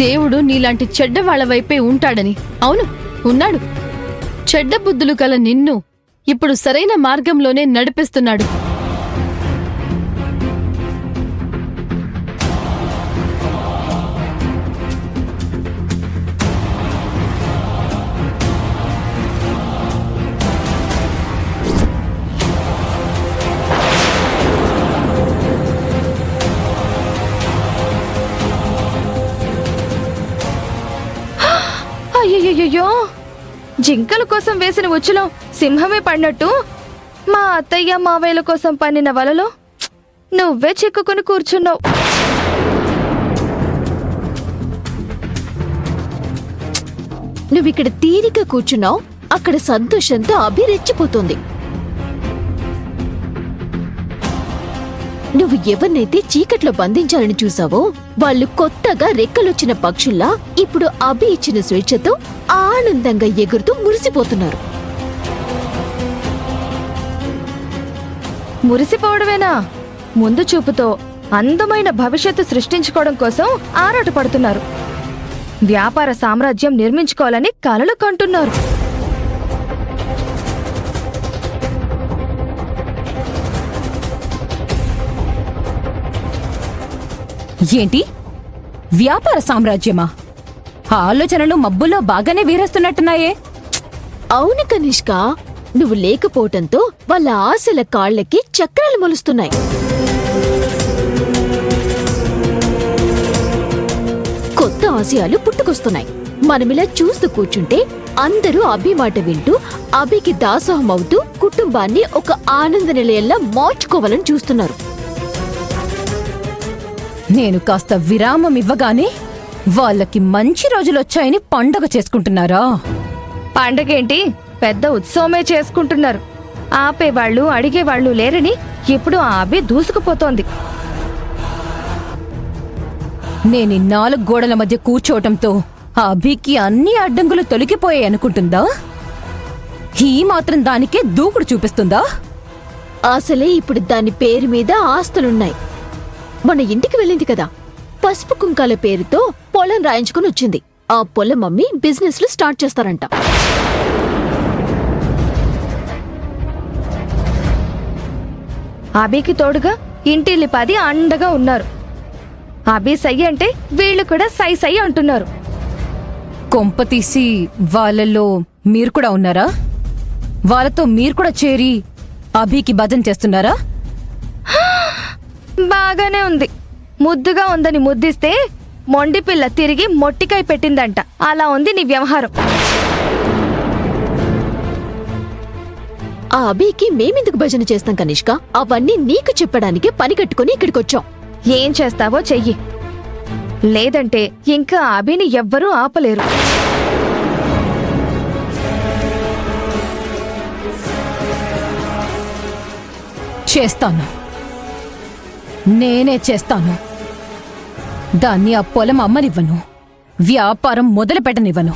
దేవుడు నీలాంటి చెడ్డ వాళ్ళ వైపే ఉంటాడని. అవును, ఉన్నాడు. చెడ్డ బుద్ధులు కల నిన్ను ఇప్పుడు సరైన మార్గంలోనే నడిపిస్తున్నాడు. అయ్యయ్యో, జింకల కోసం వేసిన ఉచ్చులో సింహమే పడినట్టు మా అత్తయ్య మావయ్యల కోసం పన్నిన వలలో నువ్వే చిక్కుకుని కూర్చున్నావు. నువ్విక్కడ తీరిక కూర్చున్నావు, అక్కడ సంతోషంతో అభిరెచ్చిపోతుంది. నువ్వు ఎవరినైతే చీకట్లో బంధించాలని చూసావో వాళ్ళు కొత్తగా రెక్కలొచ్చిన పక్షుల్లా ఇప్పుడు అభి ఇచ్చిన స్వేచ్ఛతో ఆనందంగా ఎగురుతూ మురిసిపోతున్నారు. మురిసిపోవడమేనా? ముందు చూపుతో అందమైన భవిష్యత్తు సృష్టించుకోవడం కోసం ఆరాటపడుతున్నారు. వ్యాపార సామ్రాజ్యం నిర్మించుకోవాలని కలలు కంటున్నారు. ఏంటి? వ్యాపార సామ్రాజ్యమా? ఆలోచనలు మబ్బుల్లో బాగానే వీరేస్తున్నట్టున్నాయే. అవును కనిష్క, నువ్వు లేకపోవటంతో వాళ్ళ ఆశల కాళ్లకి చక్రాలు మొలుస్తున్నాయి. కొత్త ఆశయాలు పుట్టుకొస్తున్నాయి. మనమిలా చూస్తూ కూర్చుంటే అందరూ అభి మాట వింటూ అభికి దాసోహం అవుతూ కుటుంబాన్ని ఒక ఆనంద నిలయంలా మార్చుకోవాలని చూస్తున్నారు. నేను కాస్త విరామం ఇవ్వగానే వాళ్ళకి మంచి రోజులొచ్చాయని పండగ చేసుకుంటున్నారా? పండగేంటి, పెద్ద ఉత్సవమే చేసుకుంటున్నారు. ఆపేవాళ్లు అడిగేవాళ్లు లేరని ఇప్పుడు ఆ అభి దూసుకుపోతోంది. నేను 4 గోడల మధ్య కూర్చోవటంతో ఆ అభికి అన్ని అడ్డంకులు తొలగిపోయాయి అనుకుంటుందా? ఈ మాత్రం దానికే దూకుడు చూపిస్తుందా? అసలే ఇప్పుడు దాని పేరు మీద ఆస్తులున్నాయి. మన ఇంటికి వెళ్ళింది కదా, పసుపు కుంకాల పేరుతో పొలం రాయించుకుని వచ్చింది. ఆ పొలం అమ్మి బిజినెస్ లు స్టార్ట్ చేస్తారంట. అభికి తోడుగా ఇంటిల్లి 10 అండగా ఉన్నారు. అభి సై అంటే వీళ్ళు కూడా సై సై అంటున్నారు. కొంపతీసి వాళ్ళలో మీరు కూడా ఉన్నారా? వాళ్ళతో మీరు కూడా చేరి అభికి భజన చేస్తున్నారా? బాగానే ఉంది. ముద్దుగా ఉందని ముద్దిస్తే మొండి పిల్ల తిరిగి మొట్టికాయ పెట్టిందంట. అలా ఉంది నీ వ్యవహారం. ఆ అభికి మేమెందుకు భజన చేస్తాం కనిష్క? అవన్నీ నీకు చెప్పడానికే పని కట్టుకుని ఇక్కడికొచ్చాం. ఏం చేస్తావో చెయ్యి, లేదంటే ఇంకా అభిని ఎవ్వరూ ఆపలేరు. చేస్తాను, నేనే చేస్తాను. దాన్ని ఆ పొలం అమ్మనివ్వను, వ్యాపారం మొదలు పెట్టనివ్వను.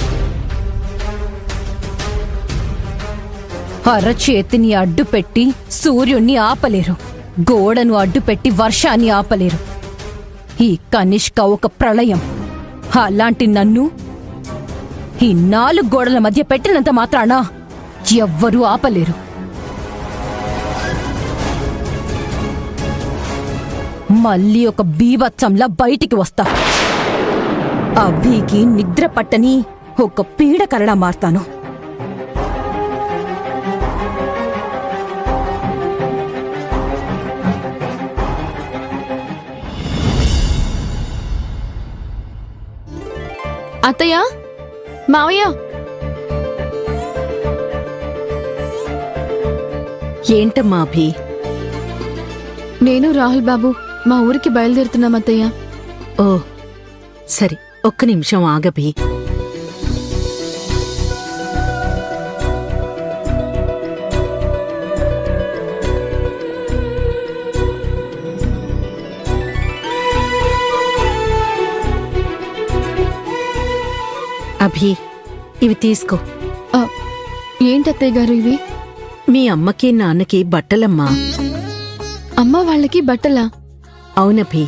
అరచేతిని అడ్డుపెట్టి సూర్యుణ్ణి ఆపలేరు, గోడను అడ్డుపెట్టి వర్షాన్ని ఆపలేరు. ఈ కనిష్క ఒక ప్రళయం. అలాంటి నన్ను ఈ 4 గోడల మధ్య పెట్టినంత మాత్రాన ఎవ్వరూ ఆపలేరు. మళ్ళీ ఒక బీభత్సంలా బయటికి వస్తా. అభికి నిద్ర పట్టని ఒక పీడకరలా మారతాను. అత్తయ్య, మావయ్య, ఏంటమ్మా అభి? నేను రాహుల్ బాబు మా ఊరికి బయలుదేరుతున్నాం అత్తయ్య. ఓ సరే, ఒక్క నిమిషం ఆగభి. అభి, ఇవి తీసుకో. ఏంటత్తయ్య గారు ఇవి? మీ అమ్మకి నాన్నకి బట్టలమ్మా. అమ్మ వాళ్ళకి బట్టలా? అవునభి,